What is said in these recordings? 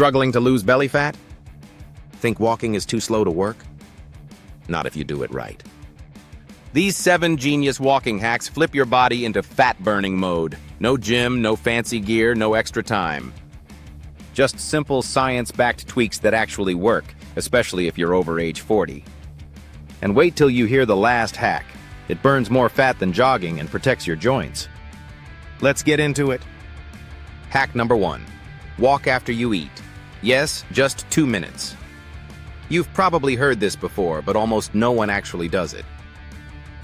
Struggling to lose belly fat? Think walking is too slow to work? Not if you do it right. These 7 genius walking hacks flip your body into fat-burning mode. No gym, no fancy gear, no extra time. Just simple science-backed tweaks that actually work, especially if you're over age 40. And wait till you hear the last hack. It burns more fat than jogging and protects your joints. Let's get into it. Hack number 1. Walk after you eat. Yes, just 2 minutes. You've probably heard this before, but almost no one actually does it.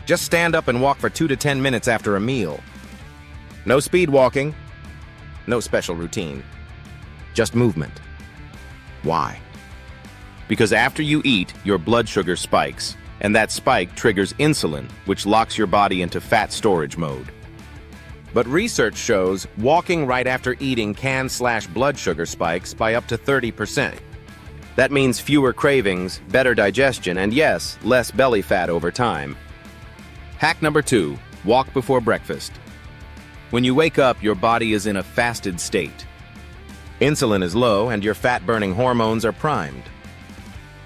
Just stand up and walk for 2 to 10 minutes after a meal. No speed walking, no special routine, just movement. Why? Because after you eat, your blood sugar spikes, and that spike triggers insulin, which locks your body into fat storage mode. But research shows walking right after eating can slash blood sugar spikes by up to 30%. That means fewer cravings, better digestion, and yes, less belly fat over time. Hack number 2, walk before breakfast. When you wake up, your body is in a fasted state. Insulin is low and your fat-burning hormones are primed.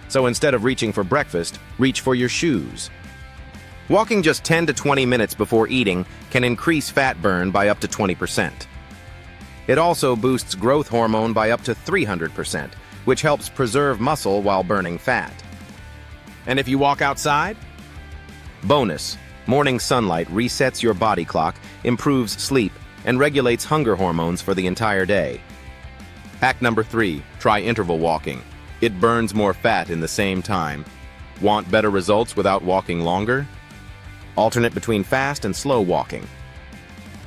So instead of reaching for breakfast, reach for your shoes. Walking just 10 to 20 minutes before eating can increase fat burn by up to 20%. It also boosts growth hormone by up to 300%, which helps preserve muscle while burning fat. And if you walk outside? Bonus, morning sunlight resets your body clock, improves sleep, and regulates hunger hormones for the entire day. Hack number 3, try interval walking. It burns more fat in the same time. Want better results without walking longer? Alternate between fast and slow walking.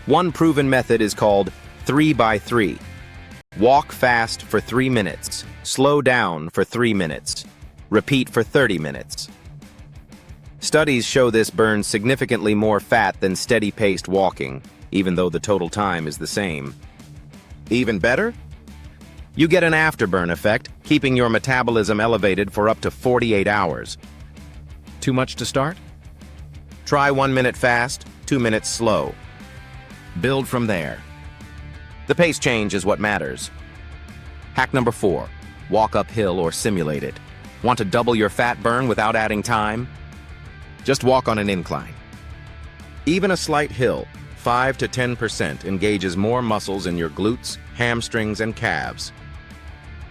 One proven method is called 3x3. Walk fast for 3 minutes, slow down for 3 minutes, repeat for 30 minutes. Studies show this burns significantly more fat than steady-paced walking, even though the total time is the same. Even better? You get an afterburn effect, keeping your metabolism elevated for up to 48 hours. Too much to start? Try 1 minute fast, 2 minutes slow. Build from there. The pace change is what matters. Hack number 4, walk uphill or simulate it. Want to double your fat burn without adding time? Just walk on an incline. Even a slight hill, 5 to 10%, engages more muscles in your glutes, hamstrings, and calves.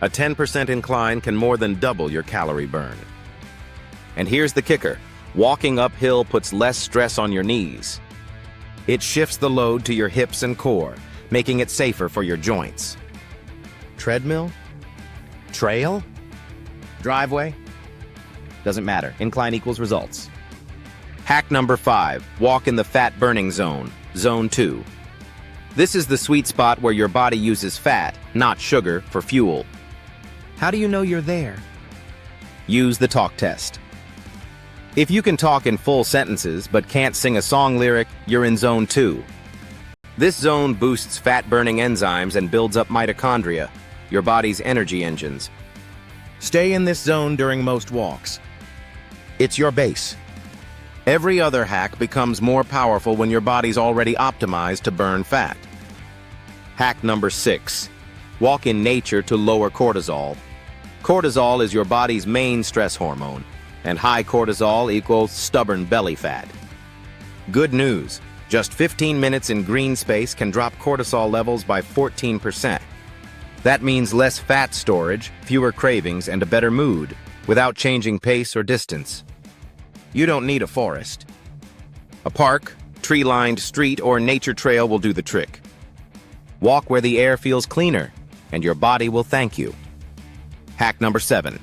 A 10% incline can more than double your calorie burn. And here's the kicker. Walking uphill puts less stress on your knees. It shifts the load to your hips and core, making it safer for your joints. Treadmill? Trail? Driveway? Doesn't matter. Incline equals results. Hack number 5, walk in the fat-burning zone, zone 2. This is the sweet spot where your body uses fat, not sugar, for fuel. How do you know you're there? Use the talk test. If you can talk in full sentences but can't sing a song lyric, you're in zone 2. This zone boosts fat-burning enzymes and builds up mitochondria, your body's energy engines. Stay in this zone during most walks. It's your base. Every other hack becomes more powerful when your body's already optimized to burn fat. Hack number 6. Walk in nature to lower cortisol. Cortisol is your body's main stress hormone, and high cortisol equals stubborn belly fat. Good news, just 15 minutes in green space can drop cortisol levels by 14%. That means less fat storage, fewer cravings, and a better mood, without changing pace or distance. You don't need a forest. A park, tree-lined street, or nature trail will do the trick. Walk where the air feels cleaner, and your body will thank you. Hack number 7.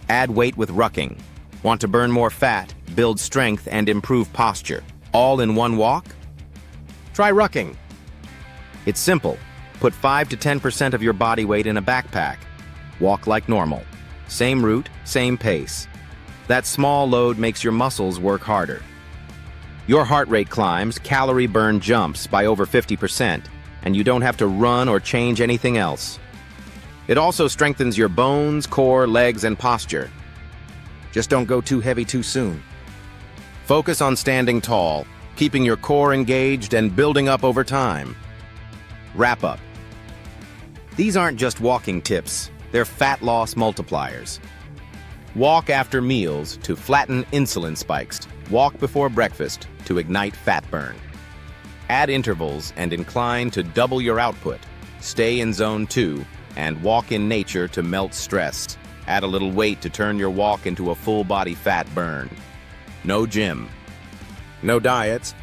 Add weight with rucking. Want to burn more fat, build strength, and improve posture, all in one walk? Try rucking. It's simple. Put 5 to 10% of your body weight in a backpack. Walk like normal. Same route, same pace. That small load makes your muscles work harder. Your heart rate climbs, calorie burn jumps by over 50%, and you don't have to run or change anything else. It also strengthens your bones, core, legs, and posture. Just don't go too heavy too soon. Focus on standing tall, keeping your core engaged and building up over time. Wrap up. These aren't just walking tips. They're fat loss multipliers. Walk after meals to flatten insulin spikes. Walk before breakfast to ignite fat burn. Add intervals and incline to double your output. Stay in zone 2 and walk in nature to melt stress. Add a little weight to turn your walk into a full-body fat burn. No gym. No diets.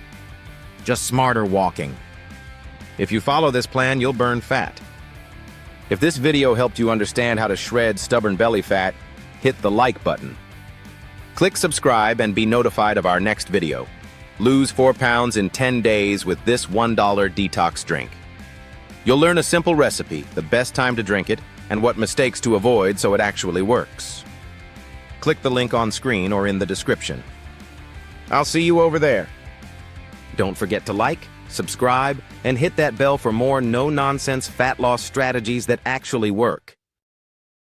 Just smarter walking. If you follow this plan, you'll burn fat. If this video helped you understand how to shred stubborn belly fat, hit the like button. Click subscribe and be notified of our next video. Lose 4 pounds in 10 days with this $1 detox drink. You'll learn a simple recipe, the best time to drink it, and what mistakes to avoid so it actually works. Click the link on screen or in the description. I'll see you over there. Don't forget to like, subscribe, and hit that bell for more no-nonsense fat loss strategies that actually work.